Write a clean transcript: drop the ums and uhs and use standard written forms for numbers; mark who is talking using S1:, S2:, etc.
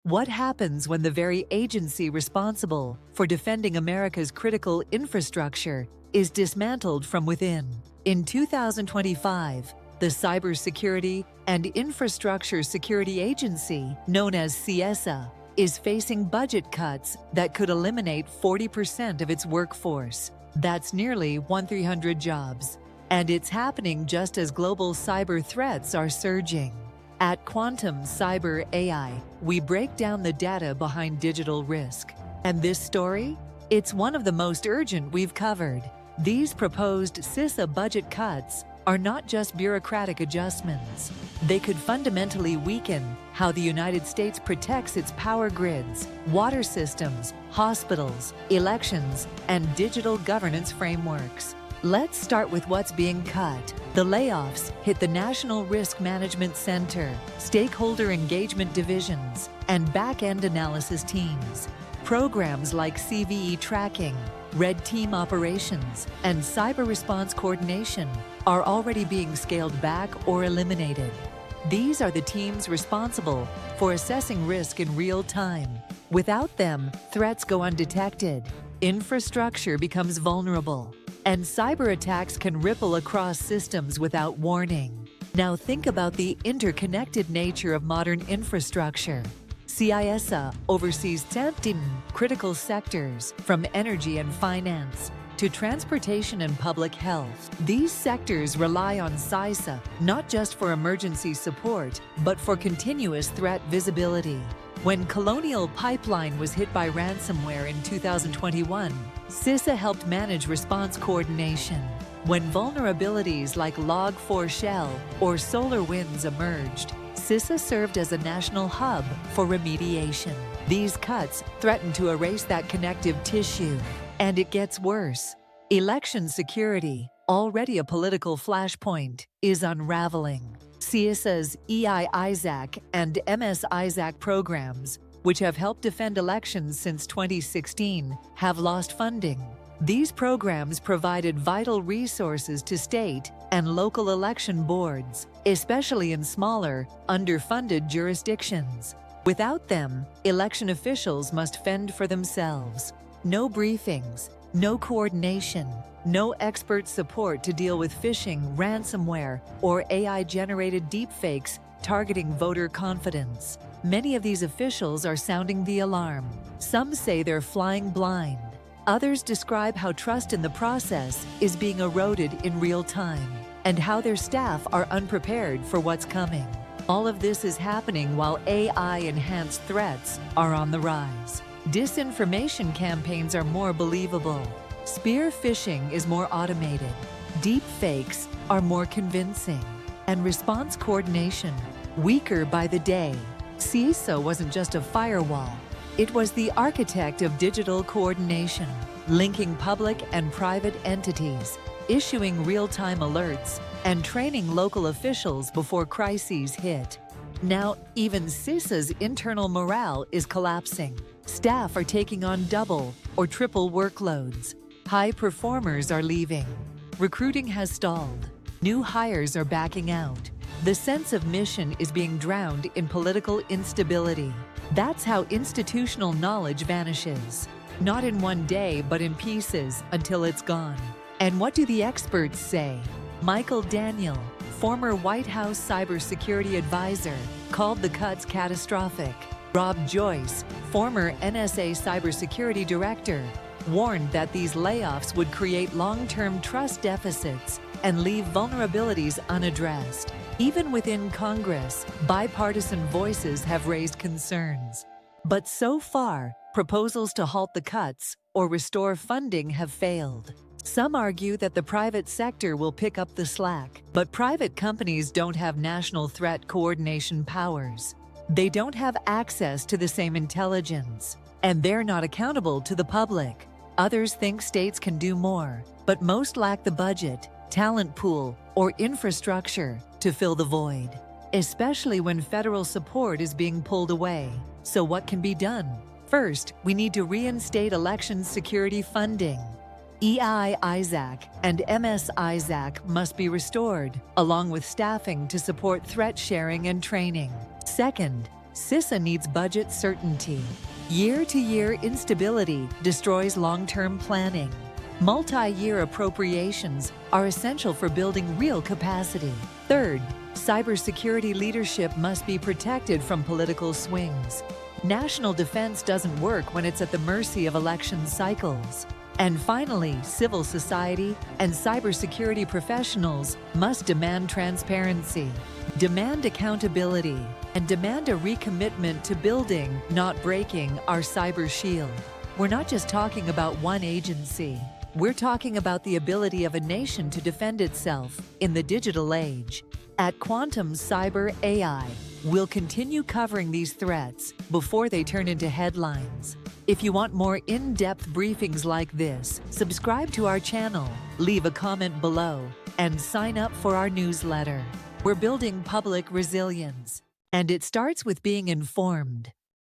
S1: What happens when the very agency responsible for defending America's critical infrastructure is dismantled from within? In 2025, the Cybersecurity and Infrastructure Security Agency, known as CISA, is facing budget cuts that could eliminate 40% of its workforce. That's nearly 1,300 jobs. And it's happening just as global cyber threats are surging. At Quantum Cyber AI, we break down the data behind digital risk. And this story? It's one of the most urgent we've covered. These proposed CISA budget cuts are not just bureaucratic adjustments. They could fundamentally weaken how the United States protects its power grids, water systems, hospitals, elections, and digital governance frameworks. Let's start with what's being cut. The layoffs hit the National Risk Management Center, stakeholder engagement divisions, and back-end analysis teams. Programs like CVE tracking, red team operations, and cyber response coordination are already being scaled back or eliminated. These are the teams responsible for assessing risk in real time. Without them, threats go undetected, infrastructure becomes vulnerable, and cyber attacks can ripple across systems without warning. Now think about the interconnected nature of modern infrastructure. CISA oversees 17 critical sectors, from energy and finance to transportation and public health. These sectors rely on CISA not just for emergency support, but for continuous threat visibility. When Colonial Pipeline was hit by ransomware in 2021, CISA helped manage response coordination. When vulnerabilities like Log4Shell or SolarWinds emerged, CISA served as a national hub for remediation. These cuts threaten to erase that connective tissue. And it gets worse. Election security, already a political flashpoint, is unraveling. CISA's EI-ISAC and MS-ISAC programs, which have helped defend elections since 2016, have lost funding. These programs provided vital resources to state and local election boards, especially in smaller, underfunded jurisdictions. Without them, election officials must fend for themselves. No briefings, no coordination, no expert support to deal with phishing, ransomware, or AI-generated deepfakes targeting voter confidence. Many of these officials are sounding the alarm. Some say they're flying blind. Others describe how trust in the process is being eroded in real time, and how their staff are unprepared for what's coming. All of this is happening while AI-enhanced threats are on the rise. Disinformation campaigns are more believable. Spear phishing is more automated. Deep fakes are more convincing. And response coordination weaker by the day. CISA wasn't just a firewall. It was the architect of digital coordination, linking public and private entities, issuing real-time alerts, and training local officials before crises hit. Now, even CISA's internal morale is collapsing. Staff are taking on double or triple workloads. High performers are leaving. Recruiting has stalled. New hires are backing out. The sense of mission is being drowned in political instability. That's how institutional knowledge vanishes. Not in one day, but in pieces until it's gone. And what do the experts say? Michael Daniel, former White House cybersecurity advisor, called the cuts catastrophic. Rob Joyce, former NSA cybersecurity director, warned that these layoffs would create long-term trust deficits and leave vulnerabilities unaddressed. Even within Congress, bipartisan voices have raised concerns. But so far, proposals to halt the cuts or restore funding have failed. Some argue that the private sector will pick up the slack, but private companies don't have national threat coordination powers. They don't have access to the same intelligence, and they're not accountable to the public. Others think states can do more, but most lack the budget, talent pool, or infrastructure to fill the void, especially when federal support is being pulled away. So what can be done? First, we need to reinstate election security funding. EI-ISAC and MS-ISAC must be restored, along with staffing to support threat sharing and training. Second, CISA needs budget certainty. Year-to-year instability destroys long-term planning. Multi-year appropriations are essential for building real capacity. Third, cybersecurity leadership must be protected from political swings. National defense doesn't work when it's at the mercy of election cycles. And finally, civil society and cybersecurity professionals must demand transparency, demand accountability, and demand a recommitment to building, not breaking, our cyber shield. We're not just talking about one agency. We're talking about the ability of a nation to defend itself in the digital age. At Quantum Cyber AI, we'll continue covering these threats before they turn into headlines. If you want more in-depth briefings like this, subscribe to our channel, leave a comment below, and sign up for our newsletter. We're building public resilience, and it starts with being informed.